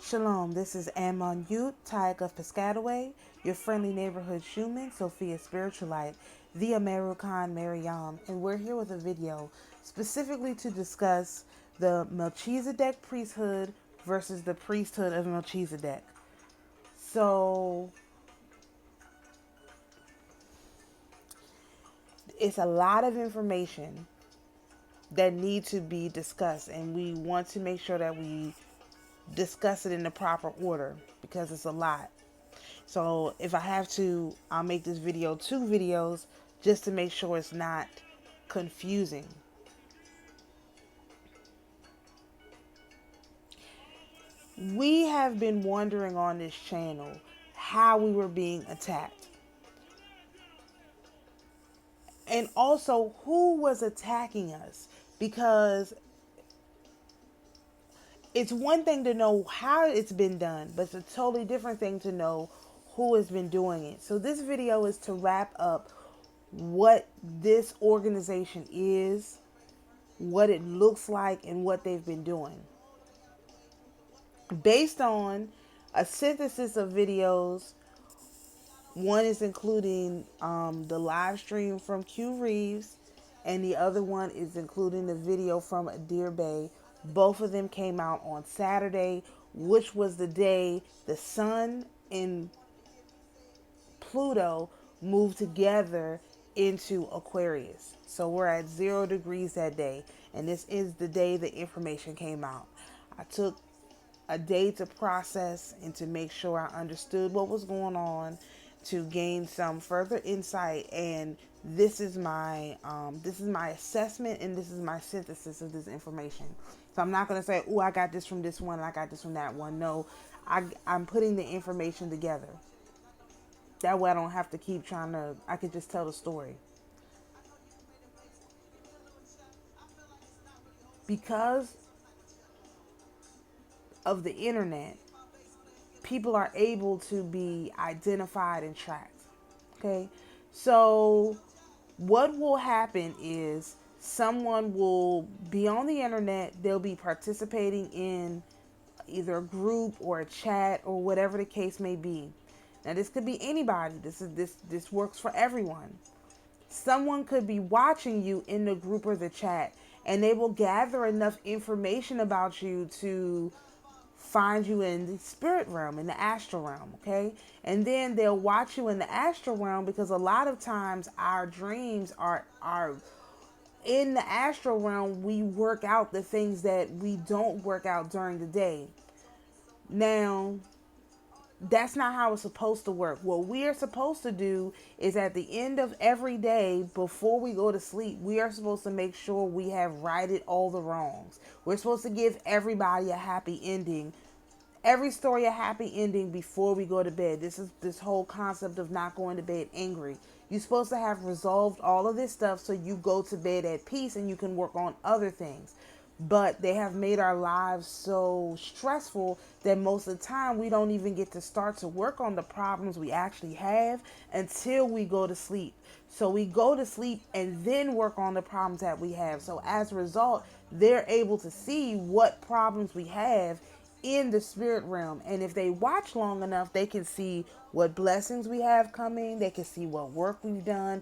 Shalom, this is Amonute Tayac of Piscataway, your friendly neighborhood human, Sophia Spiritualite, the AmaruKhan Miriyam, and we're here with a video specifically to discuss the Melchizedek priesthood versus the priesthood of Melchizedek. So, it's a lot of information that need to be discussed, and we want to make sure that we discuss it in the proper order because it's a lot. So if I have to, I'll make this video 2 videos just to make sure it's not confusing. We have been wondering on this channel how we were being attacked. And also who was attacking us, because it's one thing to know how it's been done, but it's a totally different thing to know who has been doing it. So this video is to wrap up what this organization is, what it looks like, and what they've been doing. Based on a synthesis of videos, one is including the live stream from Q Reeves, and the other one is including the video from Adir Bay. Both of them came out on Saturday, which was the day the sun and Pluto moved together into Aquarius. So we're at 0 degrees that day, and this is the day the information came out. I took a day to process and to make sure I understood what was going on, to gain some further insight, and this is my assessment, and this is my synthesis of this information. So I'm not going to say, oh, I got this from this one and I got this from that one. No, I'm putting the information together. That way I don't have to keep trying to, I could just tell the story. Because of the internet, people are able to be identified and tracked. Okay? So what will happen is someone will be on the internet, they'll be participating in either a group or a chat or whatever the case may be. Now this could be anybody. This works for everyone. Someone could be watching you in the group or the chat, and they will gather enough information about you to find you in the spirit realm, in the astral realm, okay? And then they'll watch you in the astral realm, because a lot of times our dreams are in the astral realm. We work out the things that we don't work out during the day. Now, that's not how it's supposed to work. What we are supposed to do is at the end of every day, before we go to sleep, we are supposed to make sure we have righted all the wrongs. We're supposed to give everybody a happy ending. Every story a happy ending before we go to bed. This is this whole concept of not going to bed angry. You're supposed to have resolved all of this stuff so you go to bed at peace and you can work on other things. But they have made our lives so stressful that most of the time we don't even get to start to work on the problems we actually have until we go to sleep. So we go to sleep and then work on the problems that we have. So as a result, they're able to see what problems we have in the spirit realm. And if they watch long enough, they can see what blessings we have coming. They can see what work we've done.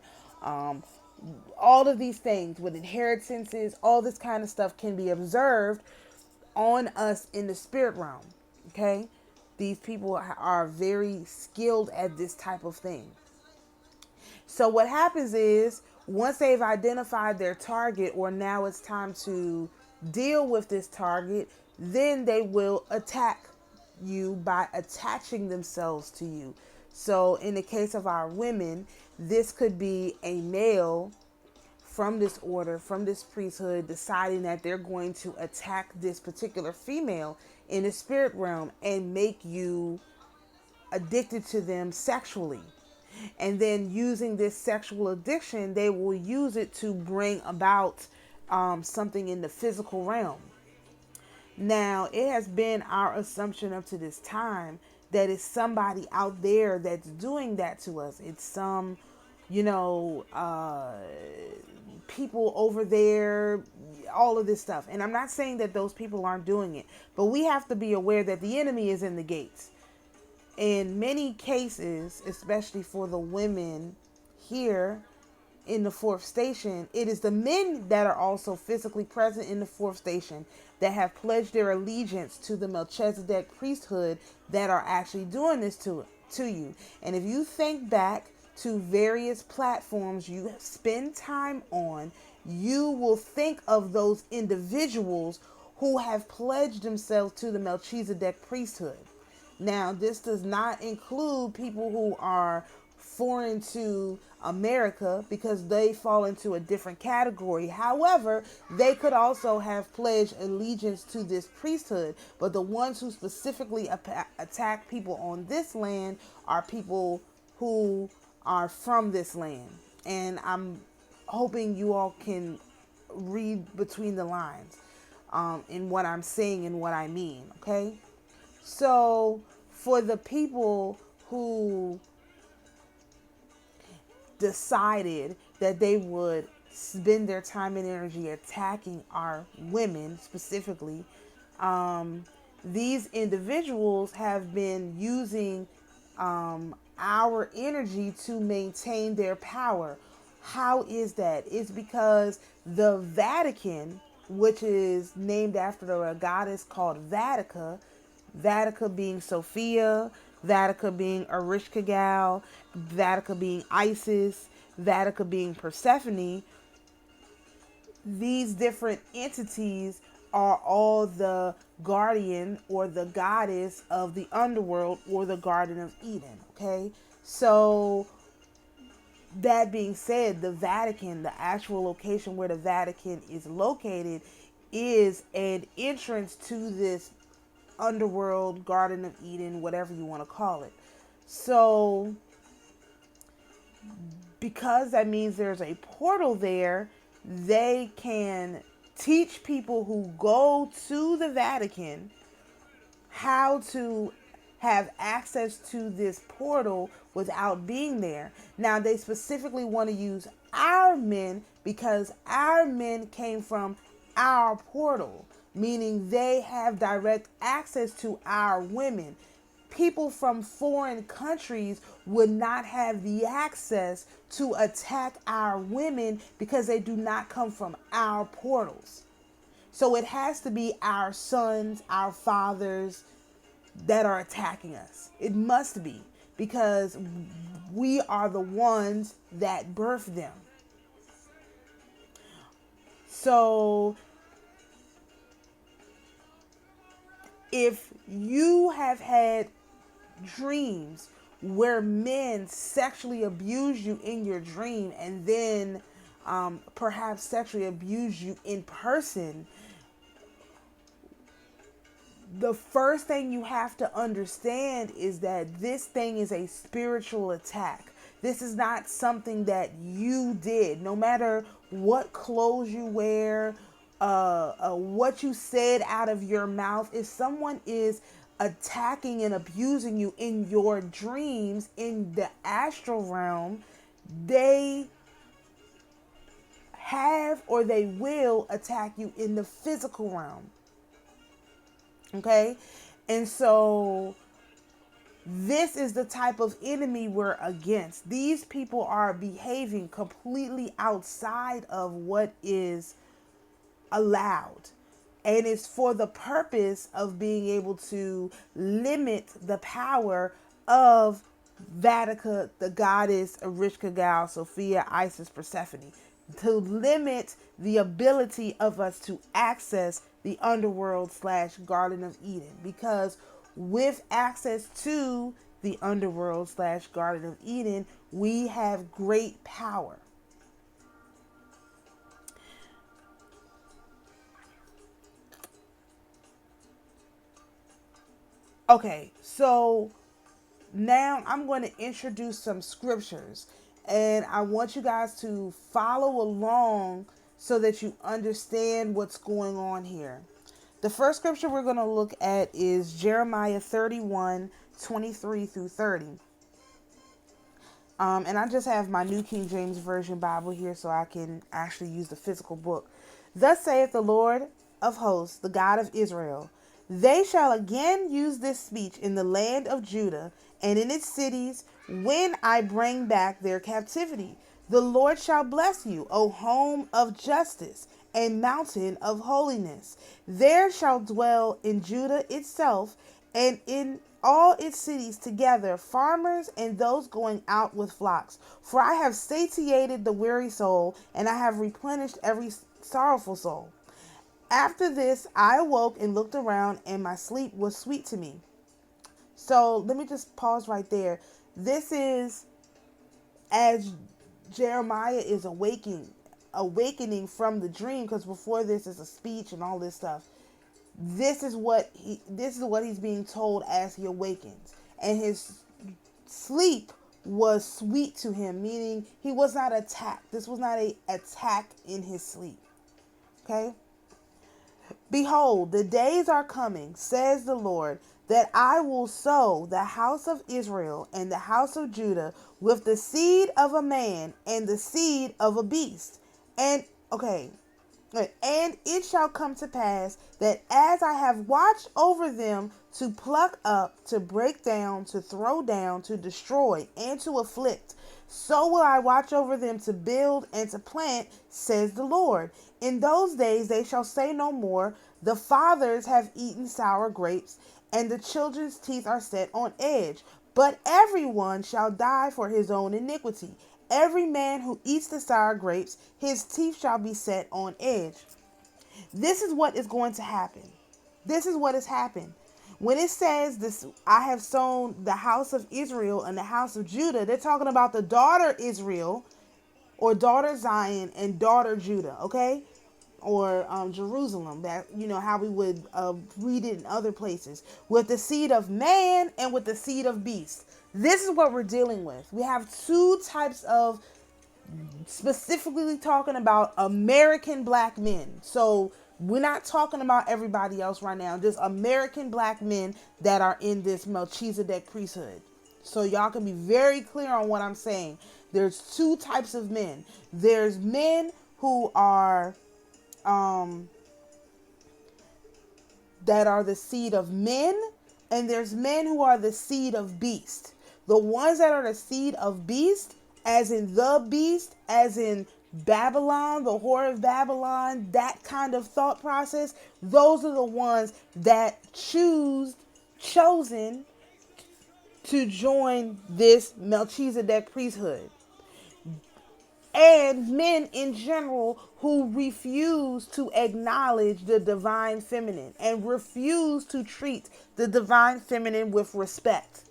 All of these things with inheritances, all this kind of stuff can be observed on us in the spirit realm. Okay? These people are very skilled at this type of thing. So what happens is, once they've identified their target, or now it's time to deal with this target, then they will attack you by attaching themselves to you. So in the case of our women, this could be a male from this order, from this priesthood, deciding that they're going to attack this particular female in the spirit realm and make you addicted to them sexually. And then using this sexual addiction, they will use it to bring about something in the physical realm. Now, it has been our assumption up to this time that it's somebody out there that's doing that to us. It's some you know, people over there, all of this stuff. And I'm not saying that those people aren't doing it, but we have to be aware that the enemy is in the gates. In many cases, especially for the women here in the fourth station, it is the men that are also physically present in the fourth station that have pledged their allegiance to the Melchizedek priesthood that are actually doing this to you. And if you think back to various platforms you spend time on, you will think of those individuals who have pledged themselves to the Melchizedek priesthood. Now, this does not include people who are foreign to America, because they fall into a different category. However, they could also have pledged allegiance to this priesthood. But the ones who specifically attack people on this land are people who are from this land. And I'm hoping you all can read between the lines in what I'm saying and what I mean, okay? So for the people who decided that they would spend their time and energy attacking our women specifically, these individuals have been using our energy to maintain their power. How is that? It's because the Vatican, which is named after a goddess called Vatica, Vatica being Sophia, Vatica being Erishkigal, Vatica being Isis, Vatica being Persephone. These different entities are all the guardian or the goddess of the underworld or the Garden of Eden. Okay, so that being said, the Vatican, the actual location where the Vatican is located, is an entrance to this underworld, Garden of Eden, whatever you want to call it. So because that means there's a portal there, they can teach people who go to the Vatican how to have access to this portal without being there. Now, they specifically want to use our men because our men came from our portal, meaning they have direct access to our women. People from foreign countries would not have the access to attack our women because they do not come from our portals. So it has to be our sons, our fathers that are attacking us. It must be, because we are the ones that birthed them. So if you have had dreams where men sexually abuse you in your dream and then perhaps sexually abuse you in person, the first thing you have to understand is that this thing is a spiritual attack. This is not something that you did. No matter what clothes you wear, what you said out of your mouth, if someone is attacking and abusing you in your dreams in the astral realm, they have or they will attack you in the physical realm. Okay? And so this is the type of enemy we're against. These people are behaving completely outside of what is allowed. And it's for the purpose of being able to limit the power of Vatica, the goddess, Erishkigal, Sophia, Isis, Persephone, to limit the ability of us to access the underworld / Garden of Eden. Because with access to the underworld / Garden of Eden, we have great power. Okay, so now I'm going to introduce some scriptures, and I want you guys to follow along so that you understand what's going on here. The first scripture we're going to look at is Jeremiah 31:23 through 30. And I just have my New King James Version Bible here so I can actually use the physical book. Thus saith the Lord of hosts, the God of Israel, they shall again use this speech in the land of Judah and in its cities when I bring back their captivity. The Lord shall bless you, O home of justice and mountain of holiness. There shall dwell in Judah itself and in all its cities together, farmers and those going out with flocks. For I have satiated the weary soul, and I have replenished every sorrowful soul. After this, I awoke and looked around, and my sleep was sweet to me. So let me just pause right there. This is as Jeremiah is awakening from the dream, because before this is a speech and all this stuff. This is what he's being told as he awakens, and his sleep was sweet to him, meaning he was not attacked. This was not a attack in his sleep. Okay. Behold, the days are coming, says the Lord, that I will sow the house of Israel and the house of Judah with the seed of a man and the seed of a beast. And it shall come to pass that as I have watched over them to pluck up, to break down, to throw down, to destroy, and to afflict, so will I watch over them to build and to plant, says the Lord. In those days they shall say no more, the fathers have eaten sour grapes, and the children's teeth are set on edge. But everyone shall die for his own iniquity. Every man who eats the sour grapes, his teeth shall be set on edge. This is what is going to happen. This is what has happened. When it says this, I have sown the house of Israel and the house of Judah, they're talking about the daughter Israel, or daughter Zion, and daughter Judah, okay? Or Jerusalem, that, how we would read it in other places, with the seed of man and with the seed of beast. This is what we're dealing with. We have two types of, specifically talking about American black men. So we're not talking about everybody else right now, just American black men that are in this Melchizedek priesthood. So y'all can be very clear on what I'm saying. There's two types of men. There's men who are that are the seed of men, and there's men who are the seed of beast. The ones that are the seed of beast, as in the beast, as in Babylon, the whore of Babylon, that kind of thought process, those are the ones that chosen to join this Melchizedek priesthood. And men in general who refuse to acknowledge the divine feminine and refuse to treat the divine feminine with respect.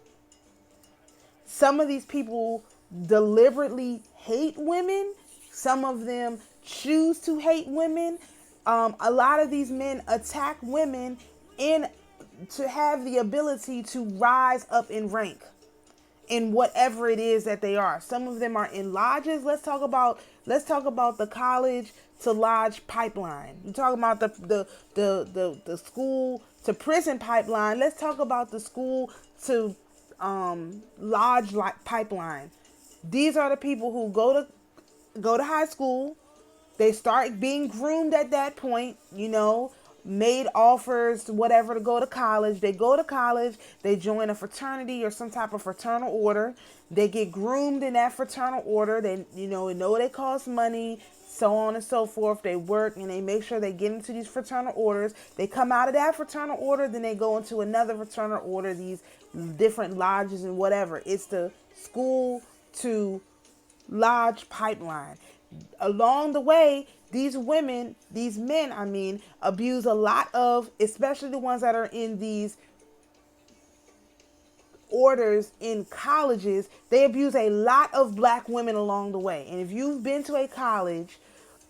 Some of these people deliberately hate women. Some of them choose to hate women. A lot of these men attack women to have the ability to rise up in rank in whatever it is that they are. Some of them are in lodges. Let's talk about the college to lodge pipeline. You talk about the school to prison pipeline. Let's talk about the school to lodge pipeline. These are the people who go to high school. They start being groomed at that point, made offers, whatever, to go to college. They go to college, they join a fraternity or some type of fraternal order. They get groomed in that fraternal order. They, know they cost money, so on and so forth. They work and they make sure they get into these fraternal orders. They come out of that fraternal order, then they go into another fraternal order, these different lodges and whatever. It's the school to lodge pipeline. Along the way, these men, abuse a lot of, especially the ones that are in these orders in colleges, they abuse a lot of black women along the way. And if you've been to a college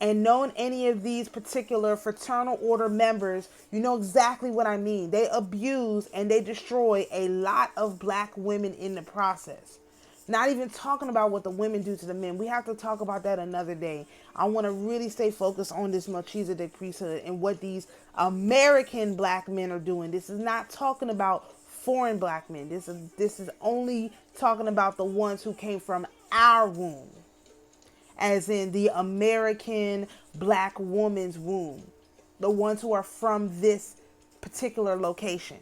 and known any of these particular fraternal order members, you know exactly what I mean. They abuse and they destroy a lot of black women in the process. Not even talking about what the women do to the men. We have to talk about that another day. I want to really stay focused on this Melchizedek priesthood and what these American black men are doing. This is not talking about foreign black men. This is only talking about the ones who came from our womb, as in the American black woman's womb, the ones who are from this particular location.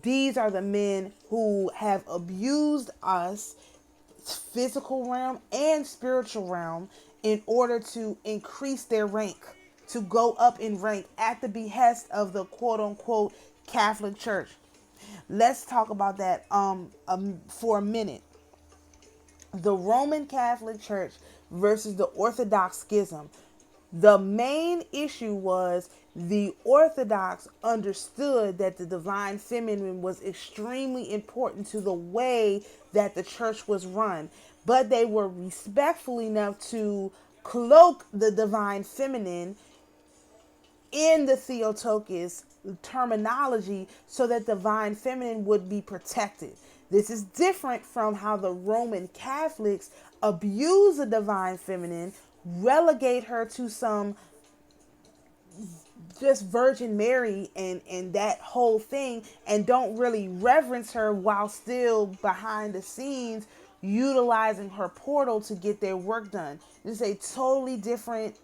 These are the men who have abused us, physical realm and spiritual realm, in order to increase their rank, to go up in rank at the behest of the quote unquote Catholic Church. Let's talk about that for a minute. The Roman Catholic Church versus the Orthodox Schism. The main issue was the Orthodox understood that the divine feminine was extremely important to the way that the church was run, but they were respectful enough to cloak the divine feminine in the Theotokos terminology so that divine feminine would be protected. This is different from how the Roman Catholics abuse the divine feminine, relegate her to some just Virgin Mary and that whole thing, and don't really reverence her while still behind the scenes utilizing her portal to get their work done. This is a totally different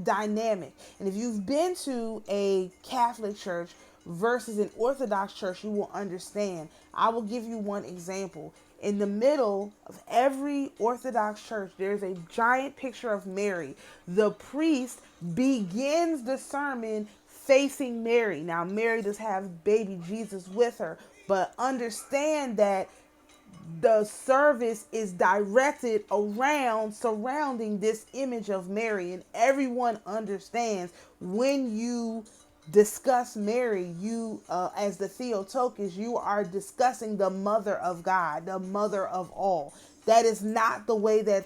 dynamic. And if you've been to a Catholic church versus an Orthodox church, you will understand. I will give you one example. In the middle of every Orthodox church, there's a giant picture of Mary. The priest begins the sermon facing Mary. Now, Mary does have baby Jesus with her, but understand that the service is directed around surrounding this image of Mary, and everyone understands when you discuss Mary, you as the Theotokos, you are discussing the mother of God, the mother of all. That is not the way that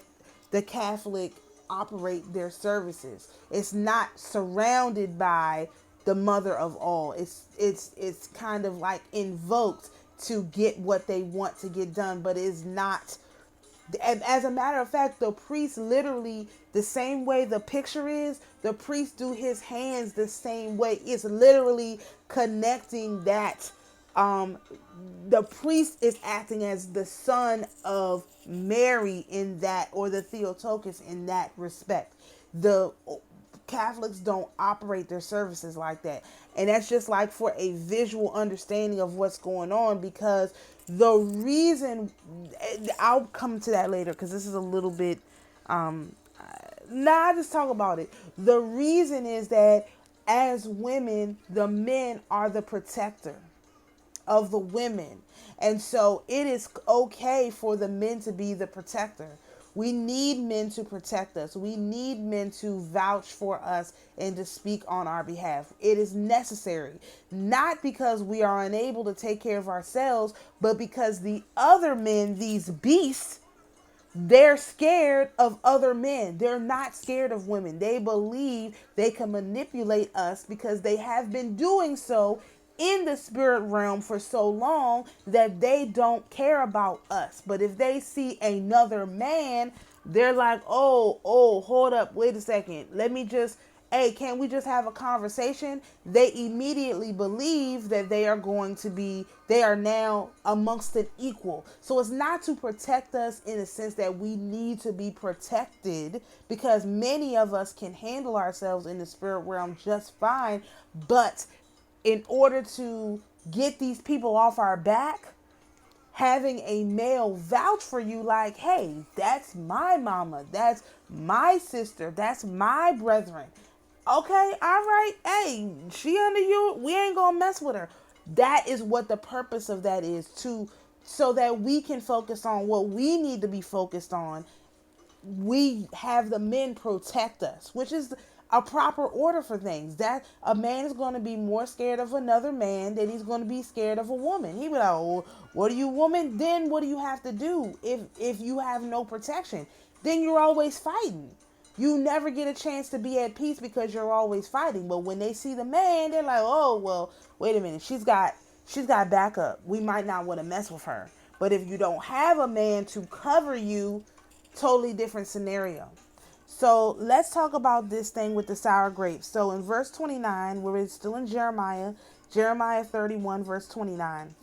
the Catholic operate their services. It's not surrounded by the mother of all. It's kind of like invoked to get what they want to get done, but is not. As a matter of fact, the priest literally, the same way the picture is, the priest do his hands the same way. It's literally connecting that. The priest is acting as the son of Mary in that, or the Theotokos in that respect. The Catholics don't operate their services like that. And that's just like for a visual understanding of what's going on, because the reason, I'll come to that later because this is a little bit, I just talk about it. The reason is that as women, the men are the protector of the women. And so it is okay for the men to be the protector. We need men to protect us. We need men to vouch for us and to speak on our behalf. It is necessary, not because we are unable to take care of ourselves, but because the other men, these beasts, they're scared of other men. They're not scared of women. They believe they can manipulate us because they have been doing so in the spirit realm for so long that they don't care about us. But if they see another man, they're like, oh, hold up, wait a second. Hey, can't we just have a conversation? They immediately believe that they are now amongst an equal. So it's not to protect us in the sense that we need to be protected, because many of us can handle ourselves in the spirit realm just fine. But in order to get these people off our back, having a male vouch for you like, hey, that's my mama, that's my sister, that's my brethren. Okay, all right, hey, she under you, we ain't gonna mess with her. That is what the purpose of that is, so that we can focus on what we need to be focused on. We have the men protect us, which is a proper order for things. That a man is going to be more scared of another man than he's going to be scared of a woman. He be like, oh, what are you, woman? Then what do you have to do if you have no protection? Then you're always fighting. You never get a chance to be at peace because you're always fighting. But when they see the man, they're like, oh, well, wait a minute. She's got backup. We might not want to mess with her. But if you don't have a man to cover you, totally different scenario. So let's talk about this thing with the sour grapes. So in verse 29, where it's still in Jeremiah Jeremiah 31 verse 29.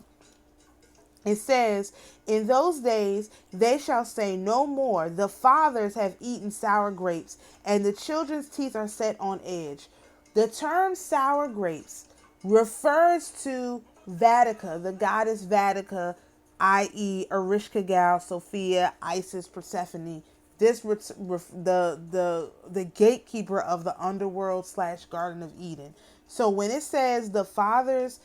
It says, in those days they shall say no more, the fathers have eaten sour grapes, and the children's teeth are set on edge. The term sour grapes refers to Vatica, the goddess Vatica, i.e. Erishkigal, Sophia, Isis, Persephone. This the gatekeeper of the underworld / Garden of Eden. So when it says the fathers,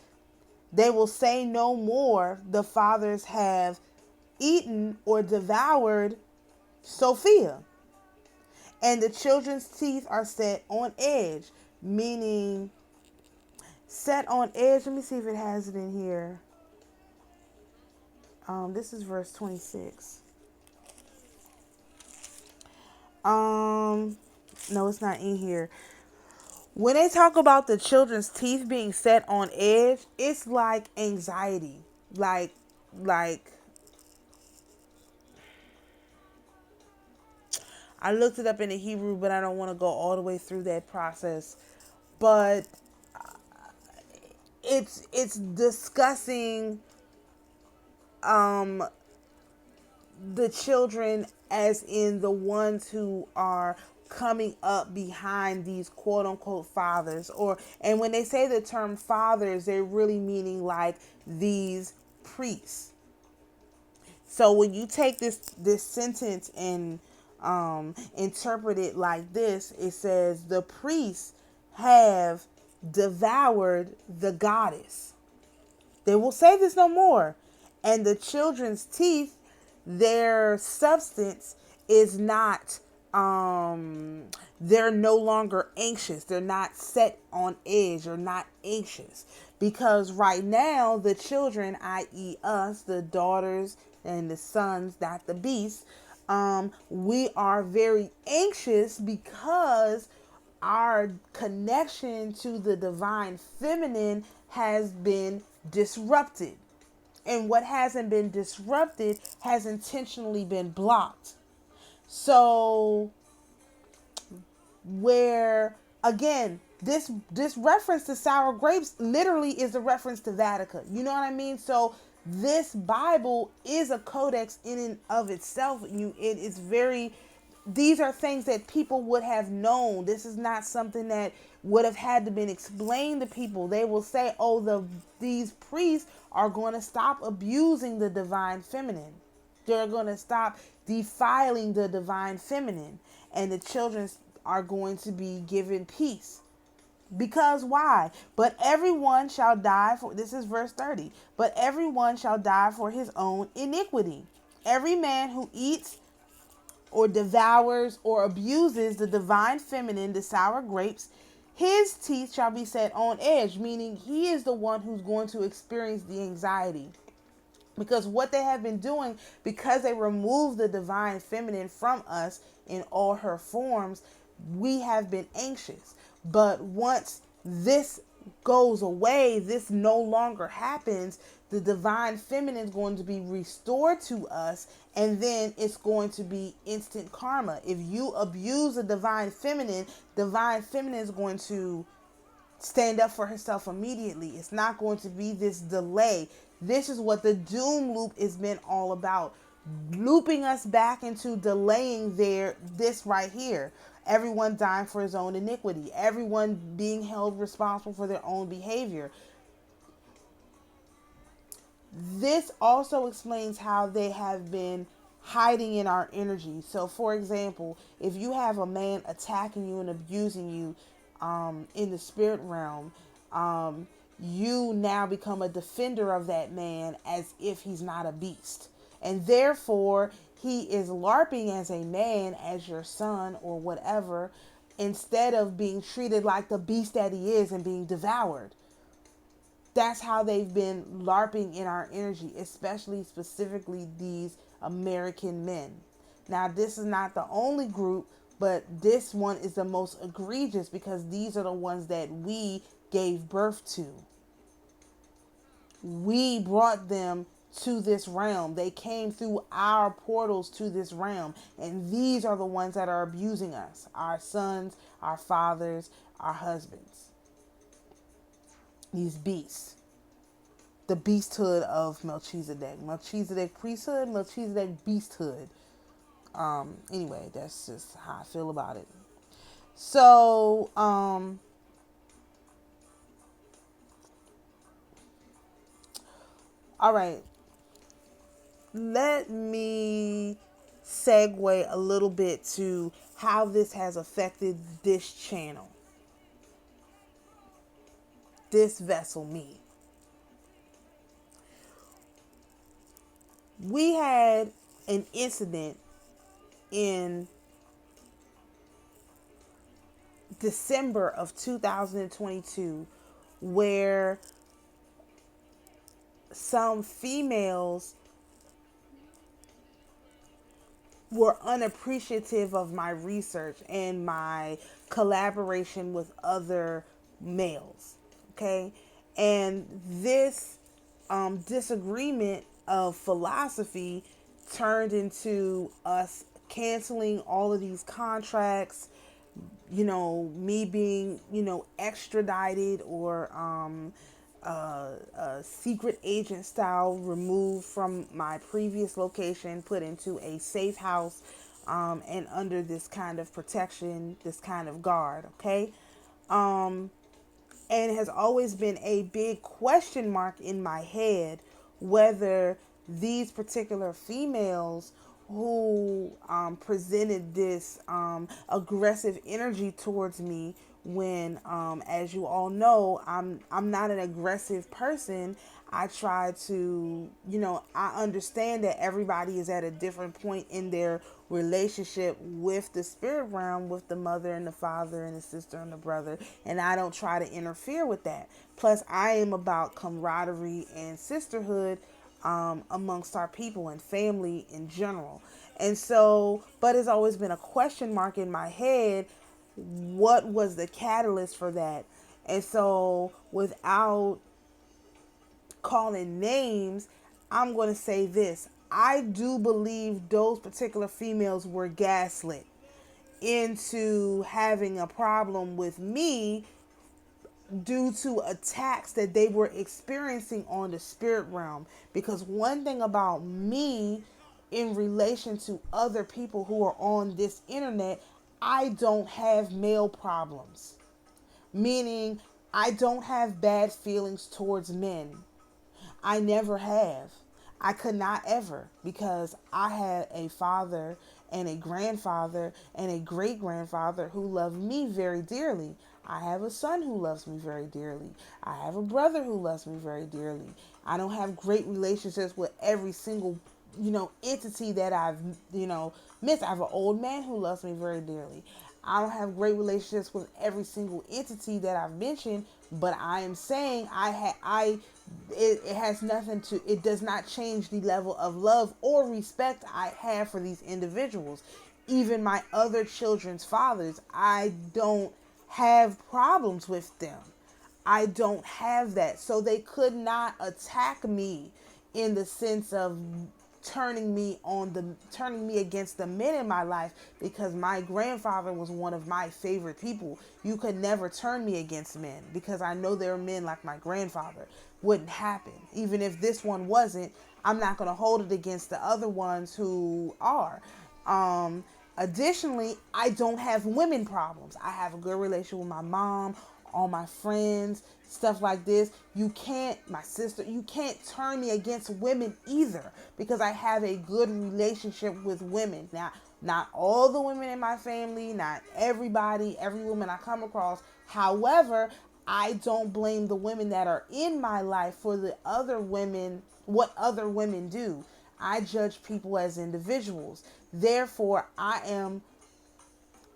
they will say no more, the fathers have eaten or devoured Sophia, and the children's teeth are set on edge, meaning set on edge. Let me see if it has it in here. This is verse 26. No, it's not in here. When they talk about the children's teeth being set on edge, it's like anxiety. Like I looked it up in the Hebrew, but I don't want to go all the way through that process. But it's discussing the children as in the ones who are coming up behind these quote unquote fathers, and when they say the term fathers, they're really meaning like these priests. So when you take this sentence and interpret it like this, it says the priests have devoured the goddess. They will say this no more. And the children's teeth, their substance is not, they're no longer anxious. They're not set on edge. They're not anxious. Because right now, the children, i.e. us, the daughters and the sons, not the beasts, we are very anxious because our connection to the divine feminine has been disrupted. And what hasn't been disrupted has intentionally been blocked. So where, again, this reference to sour grapes literally is a reference to Vatica. You know what I mean? So this Bible is a codex in and of itself. It is very, these are things that people would have known. This is not something that would have had to been explained to people. They will say, oh, these priests are going to stop abusing the divine feminine. They're going to stop defiling the divine feminine. And the children are going to be given peace. Because why? But everyone shall die for, this is verse 30. But everyone shall die for his own iniquity. Every man who eats or devours or abuses the divine feminine, the sour grapes, his teeth shall be set on edge, meaning he is the one who's going to experience the anxiety. Because what they have been doing, because they removed the divine feminine from us in all her forms, we have been anxious. But once this goes away, this no longer happens, the divine feminine is going to be restored to us, and then it's going to be instant karma. If you abuse the divine feminine is going to stand up for herself immediately. It's not going to be this delay. This is what the doom loop has been all about. Looping us back into delaying this right here. Everyone dying for his own iniquity. Everyone being held responsible for their own behavior. This also explains how they have been hiding in our energy. So, for example, if you have a man attacking you and abusing you in the spirit realm, you now become a defender of that man as if he's not a beast. And therefore, he is LARPing as a man, as your son or whatever, instead of being treated like the beast that he is and being devoured. That's how they've been LARPing in our energy, especially specifically these American men. Now, this is not the only group, but this one is the most egregious because these are the ones that we gave birth to. We brought them to this realm. They came through our portals to this realm. And these are the ones that are abusing us. Our sons, our fathers, our husbands. these beasts. The beasthood of Melchizedek. Melchizedek priesthood, Melchizedek beasthood. Anyway, that's just how I feel about it. So, all right. Let me segue a little bit to how this has affected this channel, this vessel, me. We had an incident in December of 2022 where some females were unappreciative of my research and my collaboration with other males. Okay. And this disagreement of philosophy turned into us canceling all of these contracts, me being, extradited or secret agent style removed from my previous location, put into a safe house, and under this kind of protection, this kind of guard. Okay. And it has always been a big question mark in my head whether these particular females who presented this aggressive energy towards me when, as you all know, I'm not an aggressive person. I try to, I understand that everybody is at a different point in their relationship with the spirit realm, with the mother and the father and the sister and the brother, and I don't try to interfere with that. Plus, I am about camaraderie and sisterhood amongst our people and family in general. And so, but it's always been a question mark in my head, what was the catalyst for that? And so, without calling names, I'm going to say this. I do believe those particular females were gaslit into having a problem with me due to attacks that they were experiencing on the spirit realm. Because one thing about me in relation to other people who are on this internet, I don't have male problems. Meaning, I don't have bad feelings towards men. I never have. I could not ever, because I had a father and a grandfather and a great grandfather who loved me very dearly. I have a son who loves me very dearly. I have a brother who loves me very dearly. I don't have great relationships with every single, entity that I've, missed. I have an old man who loves me very dearly. I don't have great relationships with every single entity that I've mentioned, but I am saying it has nothing to, it does not change the level of love or respect I have for these individuals. Even my other children's fathers, I don't have problems with them. I don't have that. So they could not attack me in the sense of turning me against the men in my life, because my grandfather was one of my favorite people. You could never turn me against men, because I know there are men like my grandfather. Wouldn't happen. Even if this one wasn't, I'm not going to hold it against the other ones who are. Additionally, I don't have women problems. I have a good relationship with my mom, all my friends, stuff like this. My sister, you can't turn me against women either, because I have a good relationship with women. Now, not all the women in my family, not everybody, every woman I come across. However, I don't blame the women that are in my life for the other women, what other women do. I judge people as individuals. Therefore, and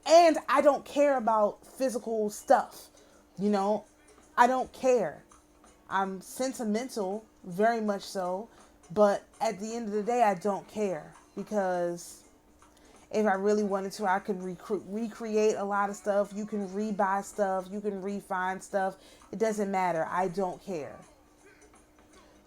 I don't care about physical stuff. I don't care. I'm sentimental, very much so, but at the end of the day, I don't care, because if I really wanted to, I could recreate a lot of stuff. You can rebuy stuff. You can refine stuff. It doesn't matter. I don't care.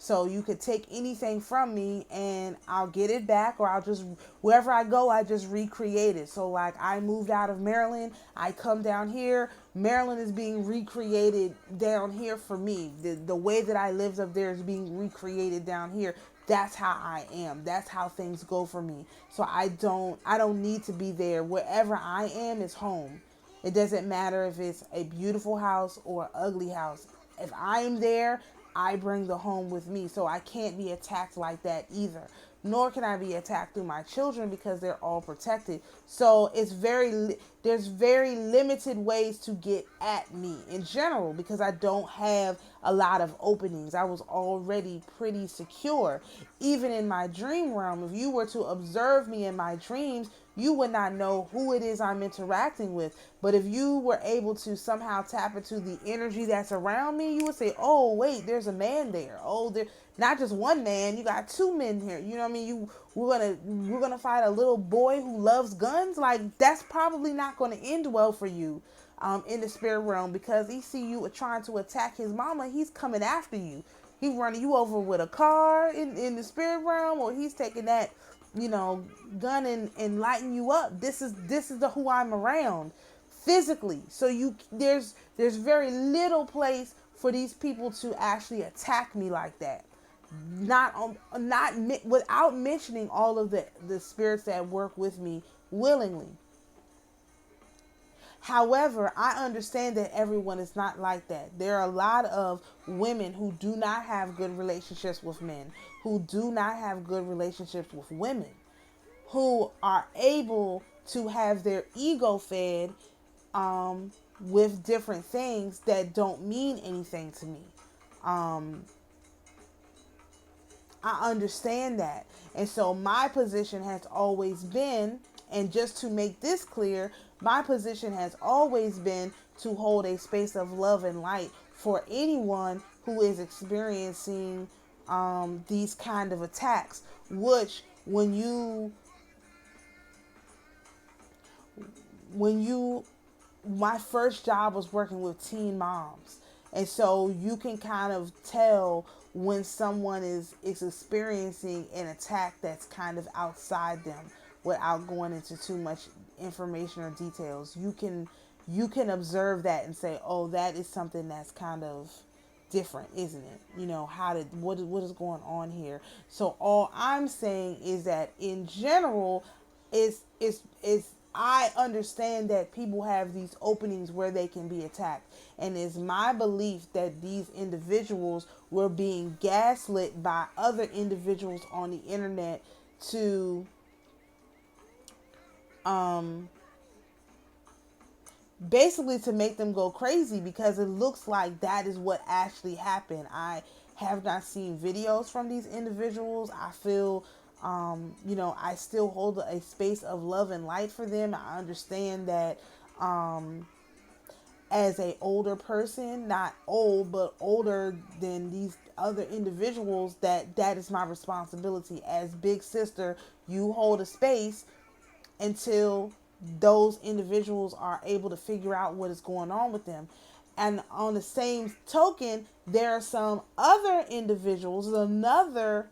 So you could take anything from me and I'll get it back, or I'll just, wherever I go, I just recreate it. So like I moved out of Maryland, I come down here, Maryland is being recreated down here for me. The way that I lived up there is being recreated down here. That's how I am. That's how things go for me. So I don't need to be there. Wherever I am is home. It doesn't matter if it's a beautiful house or an ugly house. If I'm there, I bring the home with me. So I can't be attacked like that either. Nor can I be attacked through my children because they're all protected. So there's very limited ways to get at me in general because I don't have a lot of openings. I was already pretty secure. Even in my dream realm, if you were to observe me in my dreams, you would not know who it is I'm interacting with. But if you were able to somehow tap into the energy that's around me, you would say, oh, wait, there's a man there. Oh, there, not just one man, you got two men here. You know what I mean? We're gonna fight a little boy who loves guns. Like, that's probably not going to end well for you in the spirit realm, because he see you trying to attack his mama. He's coming after you. He's running you over with a car in the spirit realm, or he's taking that, gun and lighting you up. This is the who I'm around physically. So there's very little place for these people to actually attack me like that. Not without mentioning all of the spirits that work with me willingly. However, I understand that everyone is not like that. There are a lot of women who do not have good relationships with men, who do not have good relationships with women, who are able to have their ego fed with different things that don't mean anything to me. I understand that. And so my position has always been, and just to make this clear, my position has always been to hold a space of love and light for anyone who is experiencing these kind of attacks, which my first job was working with teen moms. And so you can kind of tell when someone is experiencing an attack that's kind of outside them without going into too much information or details. You can observe that and say, oh, that is something that's kind of different, isn't it? What is going on here? So all I'm saying is that in general, is I understand that people have these openings where they can be attacked. And it's my belief that these individuals were being gaslit by other individuals on the internet to basically to make them go crazy, because it looks like that is what actually happened. I have not seen videos from these individuals. I feel I still hold a space of love and light for them. I understand that as a older person, not old, but older than these other individuals, that is my responsibility. As big sister, you hold a space until those individuals are able to figure out what is going on with them. And on the same token, there are some other individuals, another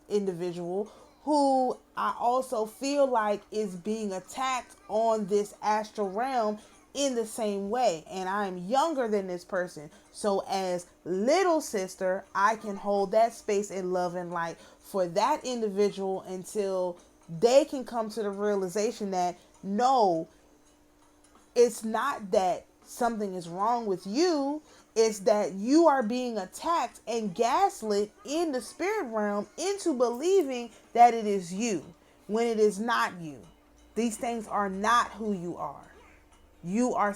individual who I also feel like is being attacked on this astral realm in the same way. And I'm younger than this person. So as little sister, I can hold that space in love and light for that individual until they can come to the realization that no, it's not that something is wrong with you. It's that you are being attacked and gaslit in the spirit realm into believing that it is you when it is not you. These things are not who you are. You are,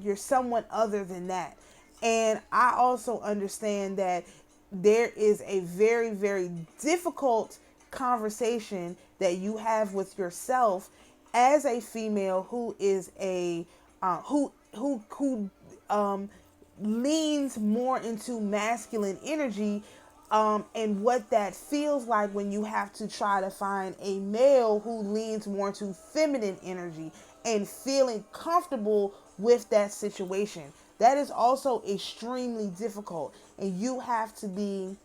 you're someone other than that. And I also understand that there is a very, very difficult conversation that you have with yourself as a female who is who leans more into masculine energy, and what that feels like when you have to try to find a male who leans more into feminine energy and feeling comfortable with that situation. That is also extremely difficult, and you have to be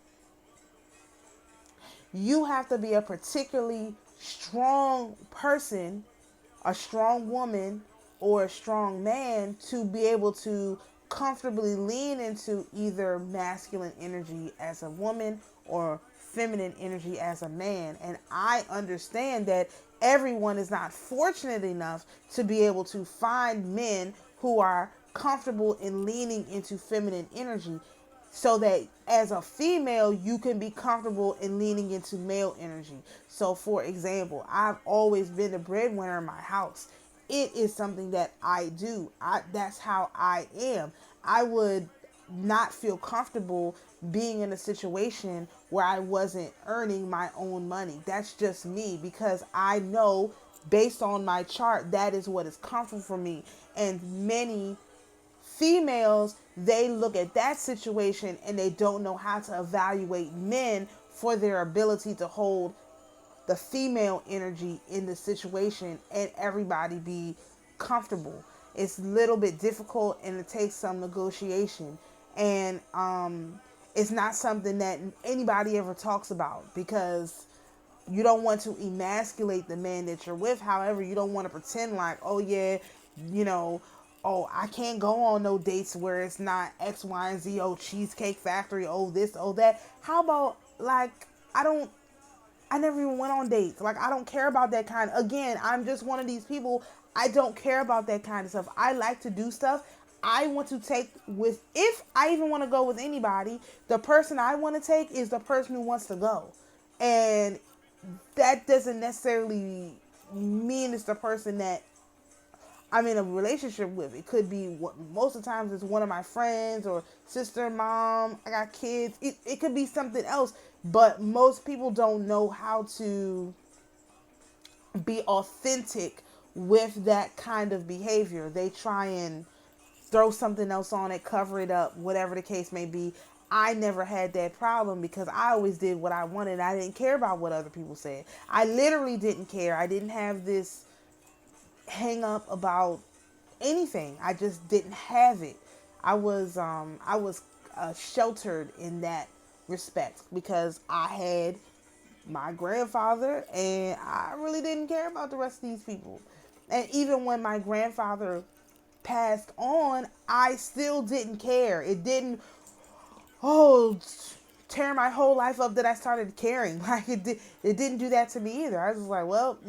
you have to be a particularly strong person, a strong woman, or a strong man to be able to comfortably lean into either masculine energy as a woman or feminine energy as a man. And I understand that everyone is not fortunate enough to be able to find men who are comfortable in leaning into feminine energy, so that as a female you can be comfortable in leaning into male energy. So for example, I've always been the breadwinner in my house. It is something that I do. That's how I am. I would not feel comfortable being in a situation where I wasn't earning my own money. That's just me, because I know based on my chart that is what is comfortable for me. And many females, they look at that situation and they don't know how to evaluate men for their ability to hold the female energy in the situation and everybody be comfortable. It's a little bit difficult and it takes some negotiation. And it's not something that anybody ever talks about, because you don't want to emasculate the man that you're with. However, you don't want to pretend like, oh yeah, you know, oh, I can't go on no dates where it's not X, Y, and Z. Oh, Cheesecake Factory. Oh, this, oh, that. How about, like, I never even went on dates. Like, I don't care about that kind. Again, I'm just one of these people. I don't care about that kind of stuff. I like to do stuff. I want to take with, if I even want to go with anybody, the person I want to take is the person who wants to go. And that doesn't necessarily mean it's the person that I'm in a relationship with. It could be, most of the times it's one of my friends or sister, mom, I got kids. It could be something else, but most people don't know how to be authentic with that kind of behavior. They try and throw something else on it, cover it up, whatever the case may be. I never had that problem because I always did what I wanted. I didn't care about what other people said. I literally didn't care. I didn't have this hang up about anything. I just didn't have it. I was sheltered in that respect because I had my grandfather and I really didn't care about the rest of these people. And even when my grandfather passed on, I still didn't care. It didn't, tear my whole life up that I started caring. Like, it didn't do that to me either. I was just like, well,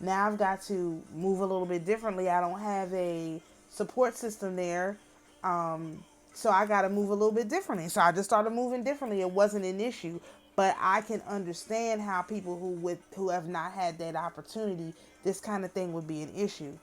now I've got to move a little bit differently. I don't have a support system there. So I got to move a little bit differently. So I just started moving differently. It wasn't an issue, but I can understand how people who have not had that opportunity, this kind of thing would be an issue.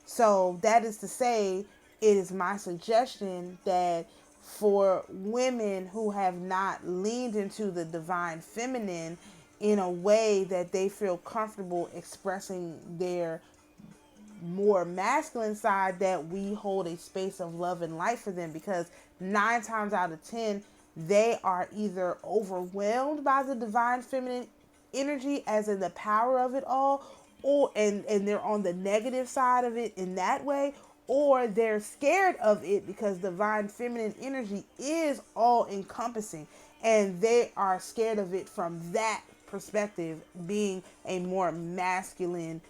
So that is to say, it is my suggestion that for women who have not leaned into the divine feminine in a way that they feel comfortable expressing their more masculine side, that we hold a space of love and light for them, because 9 times out of 10 they are either overwhelmed by the divine feminine energy, as in the power of it all, or and they're on the negative side of it in that way, or they're scared of it because divine feminine energy is all encompassing and they are scared of it from that perspective, being a more masculine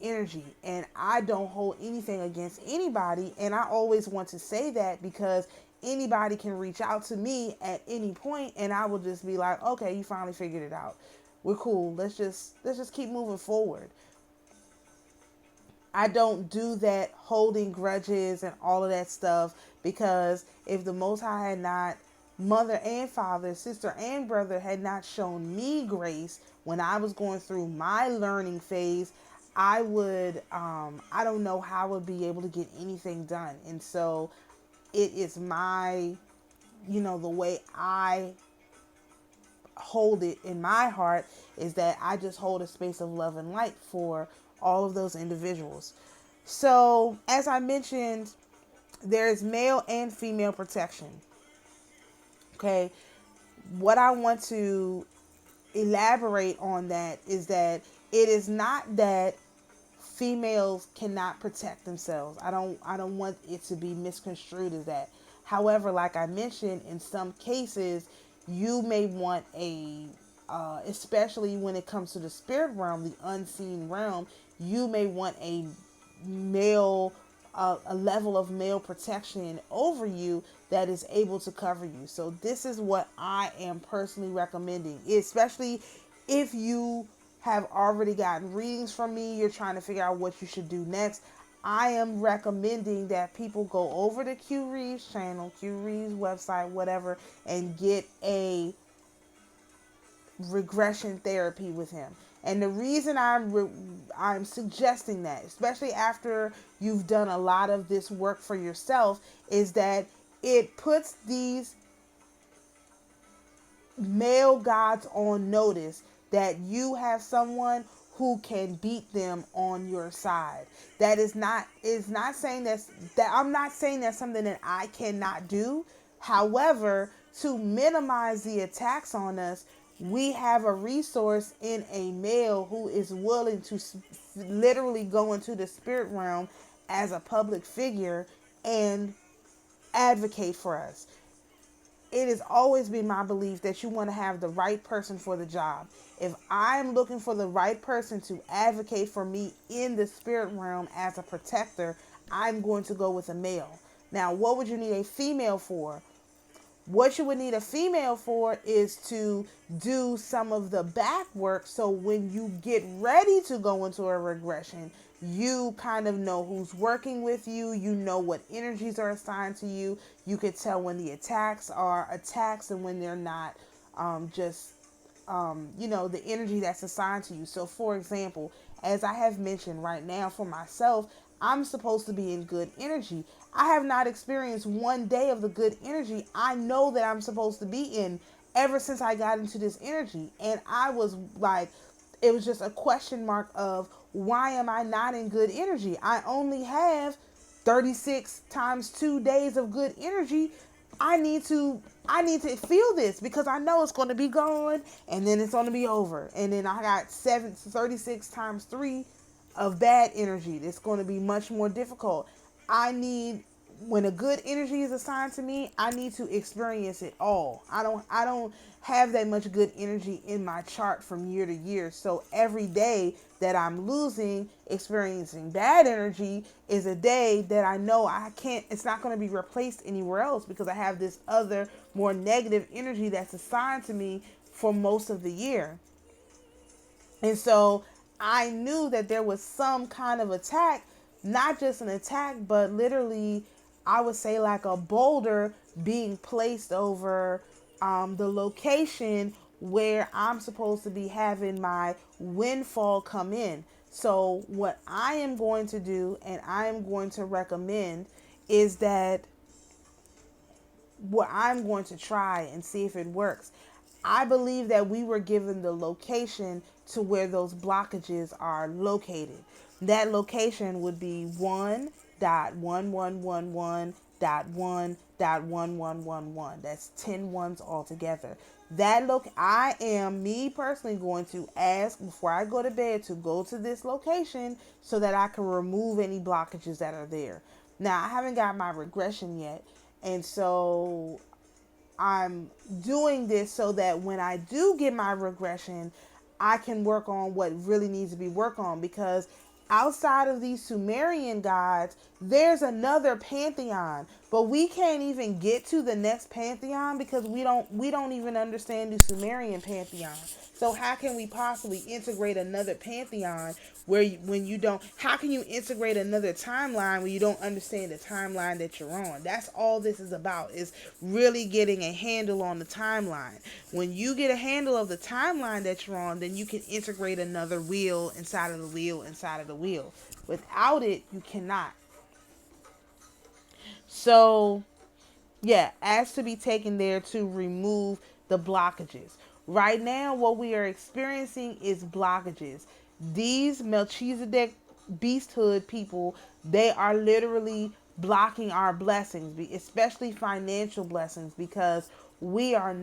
energy. And I don't hold anything against anybody, and I always want to say that because anybody can reach out to me at any point and I will just be like, okay, you finally figured it out, we're cool, let's just keep moving forward. I don't do that holding grudges and all of that stuff, because if the Most High had not, mother and father, sister and brother, had not shown me grace when I was going through my learning phase, I would, I don't know how I would be able to get anything done. And so it is my, the way I hold it in my heart is that I just hold a space of love and light for all of those individuals. So as I mentioned, there is male and female protection. Okay. What I want to elaborate on that is that it is not that females cannot protect themselves. I don't want it to be misconstrued as that. However, like I mentioned, in some cases, you may want a especially when it comes to the spirit realm, the unseen realm, you may want male a level of male protection over you that is able to cover you. So this is what I am personally recommending, especially if you have already gotten readings from me, you're trying to figure out what you should do next. I am recommending that people go over to Q Reeves channel, Q Reeves website, whatever, and get a regression therapy with him. And the reason I'm suggesting that, especially after you've done a lot of this work for yourself, is that it puts these male gods on notice that you have someone who can beat them on your side. That is not saying that I'm not saying that's something that I cannot do. However, to minimize the attacks on us, we have a resource in a male who is willing to literally go into the spirit realm as a public figure and advocate for us. It has always been my belief that you want to have the right person for the job. If I'm looking for the right person to advocate for me in the spirit realm as a protector, I'm going to go with a male. Now, what would you need a female for? What you would need a female for is to do some of the back work, so when you get ready to go into a regression, you kind of know who's working with you. You know what energies are assigned to you. You could tell when the attacks are attacks and when they're not, the energy that's assigned to you. So, for example, as I have mentioned right now for myself, I'm supposed to be in good energy. I have not experienced one day of the good energy I know that I'm supposed to be in ever since I got into this energy. And I was like, it was just a question mark of, why am I not in good energy? I only have 36 times 2 days of good energy. I need to feel this, because I know it's going to be gone and then it's going to be over. And then I got 36 times 3 of bad energy. It's going to be much more difficult. When a good energy is assigned to me, I need to experience it all. I don't have that much good energy in my chart from year to year. So every day that I'm experiencing bad energy is a day that I know it's not going to be replaced anywhere else, because I have this other more negative energy that's assigned to me for most of the year. And so I knew that there was some kind of attack, not just an attack, but literally, I would say like a boulder being placed over the location where I'm supposed to be having my windfall come in. So what I am going to do, and I am going to recommend, is that what I'm going to try and see if it works. I believe that we were given the location to where those blockages are located. That location would be 1.1111.1.1111. That's 10 ones altogether. I am, me personally, going to ask before I go to bed to go to this location so that I can remove any blockages that are there. Now, I haven't got my regression yet, and so I'm doing this so that when I do get my regression, I can work on what really needs to be worked on, because outside of these Sumerian gods, there's another pantheon, but we can't even get to the next pantheon because we don't even understand the Sumerian pantheon. So how can we possibly integrate another pantheon how can you integrate another timeline when you don't understand the timeline that you're on? That's all this is about, is really getting a handle on the timeline. When you get a handle of the timeline that you're on, then you can integrate another wheel inside of the wheel inside of the wheel. Without it, you cannot. So, yeah, acts to be taken there to remove the blockages. Right now, what we are experiencing is blockages. These Melchizedek beasthood people, they are literally blocking our blessings, especially financial blessings, because we are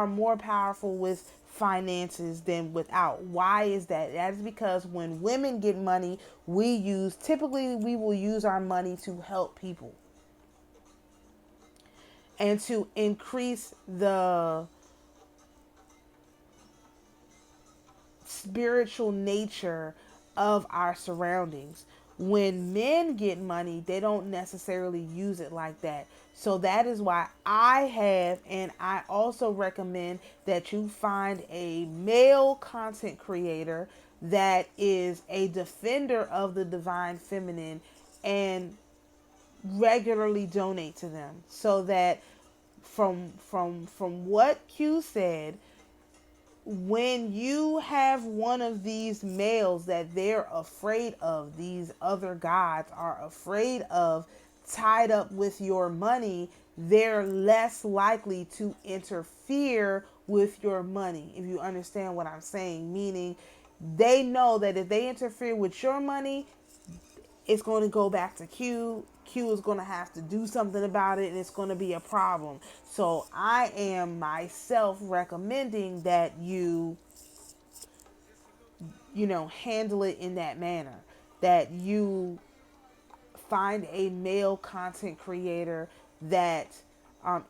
more powerful with finances than without. Why is that? That is because when women get money, we will use our money to help people and to increase the spiritual nature of our surroundings. When men get money, they don't necessarily use it like that. So that is why I have, and I also recommend that you find a male content creator that is a defender of the divine feminine and regularly donate to them, so that from what Q said, when you have one of these males that they're afraid of, these other gods are afraid of, tied up with your money, they're less likely to interfere with your money, if you understand what I'm saying. Meaning, they know that if they interfere with your money, it's going to go back to Q. Q is going to have to do something about it, and it's going to be a problem. So I am myself recommending that handle it in that manner, that you find a male content creator that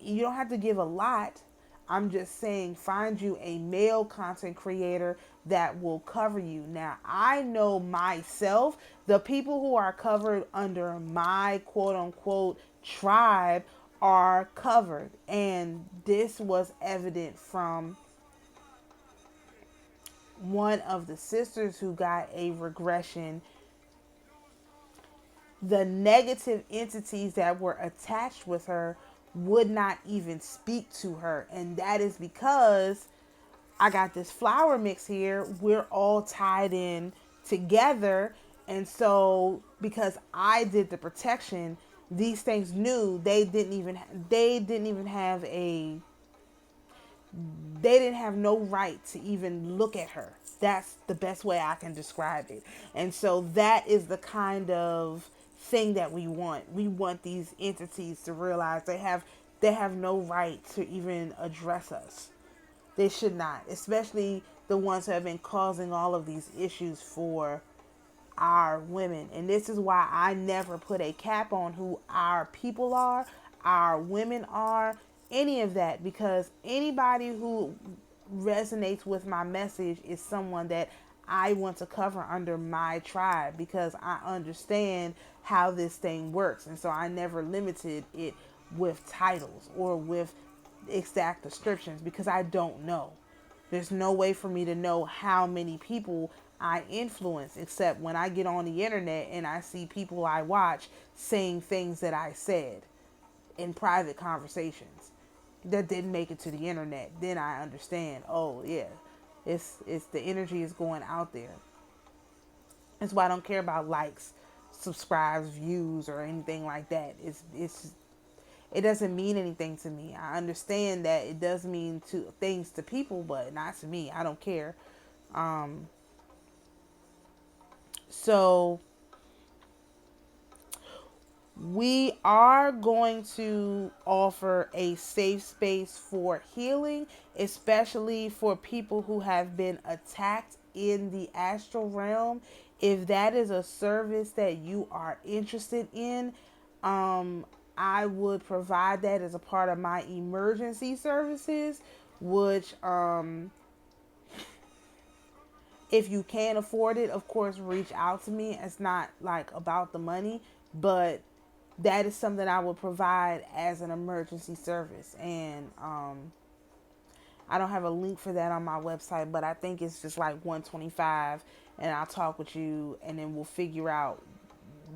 you don't have to give a lot. I'm just saying, find you a male content creator that will cover you. Now, I know myself, the people who are covered under my quote unquote tribe are covered. And this was evident from one of the sisters who got a regression. The negative entities that were attached with her would not even speak to her. And that is because I got this flower mix here. We're all tied in together. And so because I did the protection, these things knew they didn't have no right to even look at her. That's the best way I can describe it. And so that is the kind of thing that we want. We want these entities to realize they have no right to even address us. They should not, especially the ones who have been causing all of these issues for our women. And this is why I never put a cap on who our people are, our women are, any of that, because anybody who resonates with my message is someone that I want to cover under my tribe, because I understand how this thing works. And so I never limited it with titles or with exact descriptions, because I don't know. There's no way for me to know how many people I influence, except when I get on the internet and I see people I watch saying things that I said in private conversations that didn't make it to the internet. Then I understand, oh yeah, it's the energy is going out there. That's why I don't care about likes, subscribes, views, or anything like that. It doesn't mean anything to me. I understand that it does mean things to people, but not to me. I don't care. So we are going to offer a safe space for healing, especially for people who have been attacked in the astral realm. If that is a service that you are interested in, I would provide that as a part of my emergency services, which, if you can't afford it, of course, reach out to me. It's not like about the money, but that is something I would provide as an emergency service. And I don't have a link for that on my website, but I think it's just like $125, and I'll talk with you, and then we'll figure out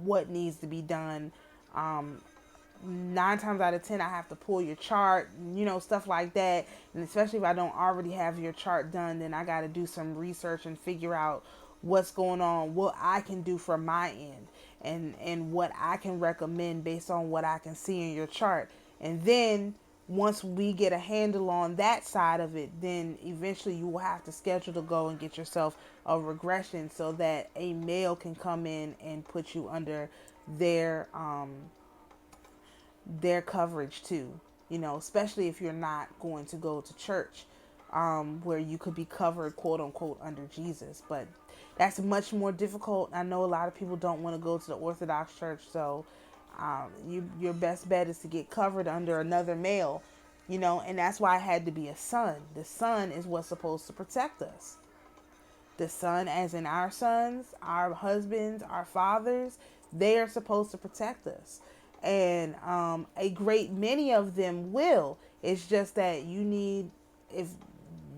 what needs to be done. 9 times out of 10, I have to pull your chart, stuff like that. And especially if I don't already have your chart done, then I got to do some research and figure out what's going on, what I can do from my end, and what I can recommend based on what I can see in your chart. And then once we get a handle on that side of it, then eventually you will have to schedule to go and get yourself a regression, so that a male can come in and put you under their coverage too, especially if you're not going to go to church, where you could be covered, quote unquote, under Jesus. But that's much more difficult. I know a lot of people don't want to go to the Orthodox Church, so your best bet is to get covered under another male, and that's why it had to be a son. The son is what's supposed to protect us. The son, as in our sons, our husbands, our fathers, they are supposed to protect us. And a great many of them will. It's just that you need, if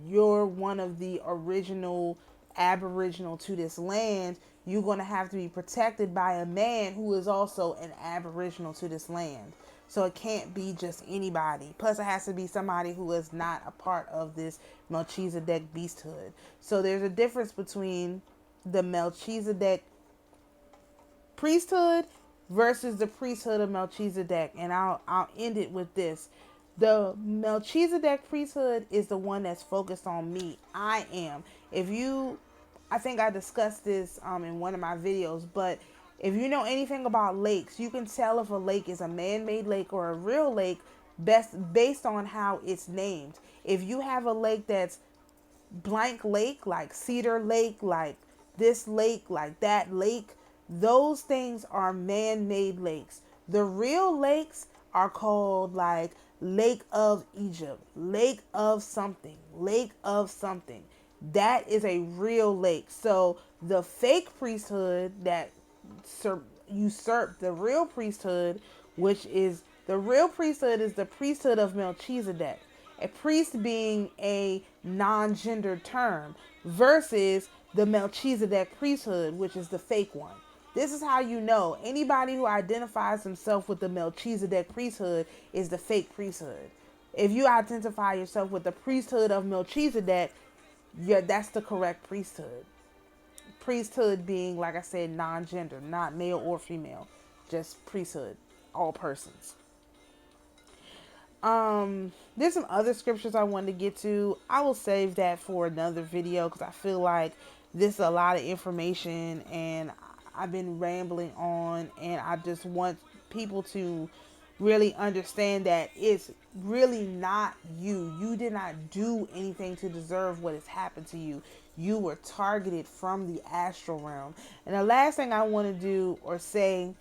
you're one of the original aboriginal to this land, you're going to have to be protected by a man who is also an aboriginal to this land. So it can't be just anybody. Plus, it has to be somebody who is not a part of this Melchizedek beasthood. So there's a difference between the Melchizedek priesthood versus the priesthood of Melchizedek. And I'll end it with this. The Melchizedek priesthood is the one that's focused on me. I am. I think I discussed this in one of my videos, but if you know anything about lakes, you can tell if a lake is a man-made lake or a real lake based on how it's named. If you have a lake that's blank lake, like Cedar Lake, like this lake, like that lake, those things are man-made lakes. The real lakes are called like Lake of Egypt, Lake of something, Lake of something. That is a real lake. So the fake priesthood that usurped the real priesthood, which is the real priesthood, is the priesthood of Melchizedek. A priest being a non-gendered term versus the Melchizedek priesthood, which is the fake one. This is how you know anybody who identifies himself with the Melchizedek priesthood is the fake priesthood. If you identify yourself with the priesthood of Melchizedek, that's the correct priesthood. Priesthood being, like I said, non-gender, not male or female, just priesthood, all persons. There's some other scriptures I wanted to get to. I will save that for another video because I feel like this is a lot of information and I've been rambling on, and I just want people to really understand that it's really not you. You did not do anything to deserve what has happened to you. You were targeted from the astral realm. And the last thing I want to do or say,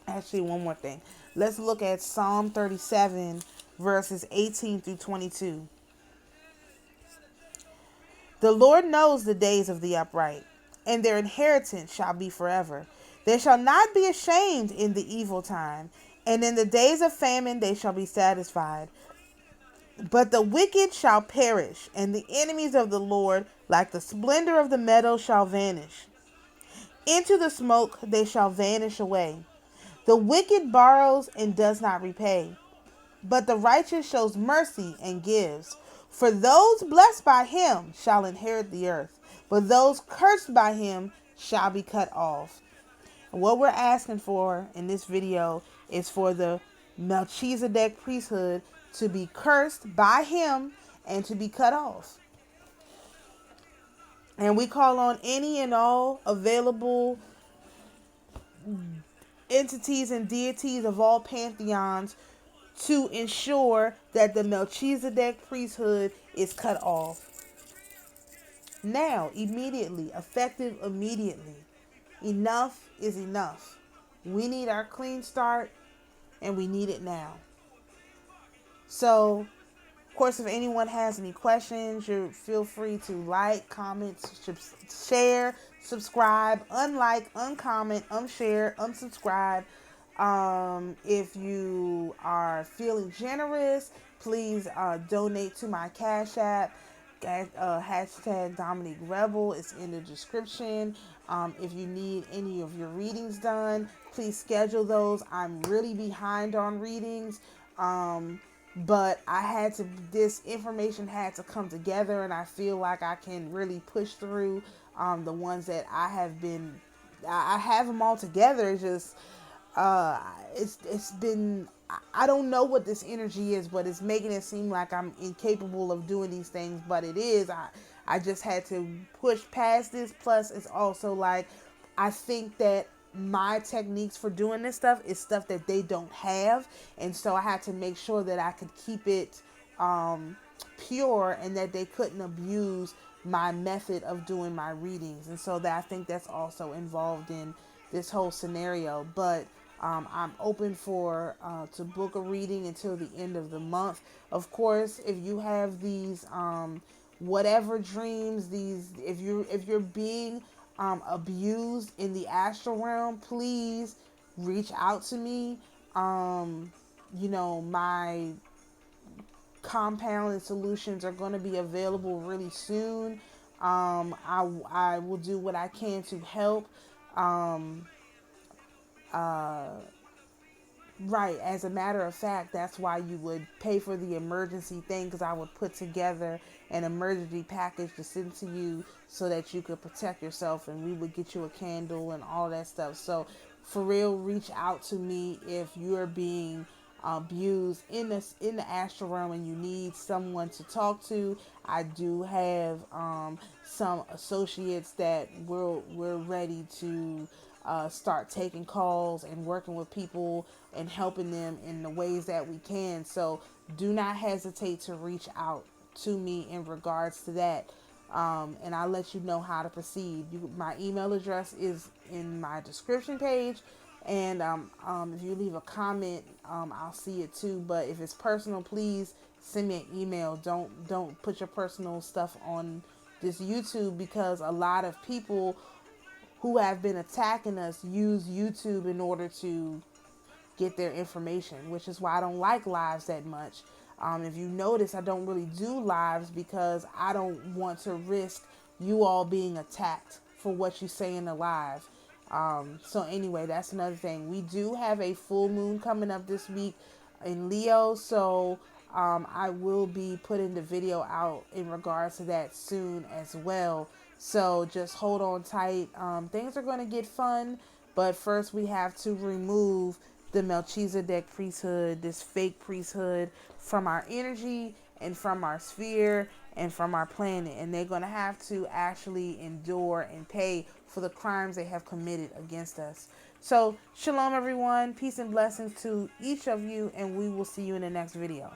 actually one more thing. Let's look at Psalm 37 verses 18 through 22. The Lord knows the days of the upright, and their inheritance shall be forever. They shall not be ashamed in the evil time, and in the days of famine they shall be satisfied. But the wicked shall perish, and the enemies of the Lord, like the splendor of the meadow, shall vanish. Into the smoke they shall vanish away. The wicked borrows and does not repay, but the righteous shows mercy and gives. For those blessed by him shall inherit the earth, but those cursed by him shall be cut off. And what we're asking for in this video is for the Melchizedek priesthood to be cursed by him and to be cut off. And we call on any and all available entities and deities of all pantheons to ensure that the Melchizedek priesthood is cut off. Now, immediately, effective immediately. Enough is enough. We need our clean start, and we need it now. So, of course, if anyone has any questions, you feel free to like, comment, share, subscribe, unlike, uncomment, unshare, unsubscribe. If you are feeling generous, please donate to my Cash App. Hashtag Dominique Rebel is in the description. If you need any of your readings done, please schedule those. I'm really behind on readings. But this information had to come together, and I feel like I can really push through the ones that I have them all together. It's just it's been, I don't know what this energy is, but it's making it seem like I'm incapable of doing these things, but it is. I just had to push past this. Plus, it's also like, I think that my techniques for doing this stuff is stuff that they don't have, and so I had to make sure that I could keep it pure and that they couldn't abuse my method of doing my readings. And so that I think that's also involved in this whole scenario. But I'm open for to book a reading until the end of the month. Of course, if you have these whatever dreams if you're being abused in the astral realm, please reach out to me. My compound and solutions are going to be available really soon. I will do what I can to help. Right, as a matter of fact, that's why you would pay for the emergency thing, because I would put together an emergency package to send to you so that you could protect yourself, and we would get you a candle and all that stuff. So for real, reach out to me if you're being abused in the astral realm and you need someone to talk to. I do have some associates that we're ready to start taking calls and working with people and helping them in the ways that we can. So do not hesitate to reach out to me in regards to that. And I'll let you know how to proceed. My email address is in my description page. And if you leave a comment, I'll see it too. But if it's personal, please send me an email. Don't put your personal stuff on this YouTube, because a lot of people who have been attacking us use YouTube in order to get their information, which is why I don't like lives that much. If you notice, I don't really do lives because I don't want to risk you all being attacked for what you say in the live. So anyway, that's another thing. We do have a full moon coming up this week in Leo, so I will be putting the video out in regards to that soon as well. So just hold on tight. Things are going to get fun, but first we have to remove the Melchizedek priesthood, this fake priesthood, from our energy and from our sphere and from our planet. And they're going to have to actually endure and pay for the crimes they have committed against us. So shalom, everyone. Peace and blessings to each of you, and we will see you in the next video.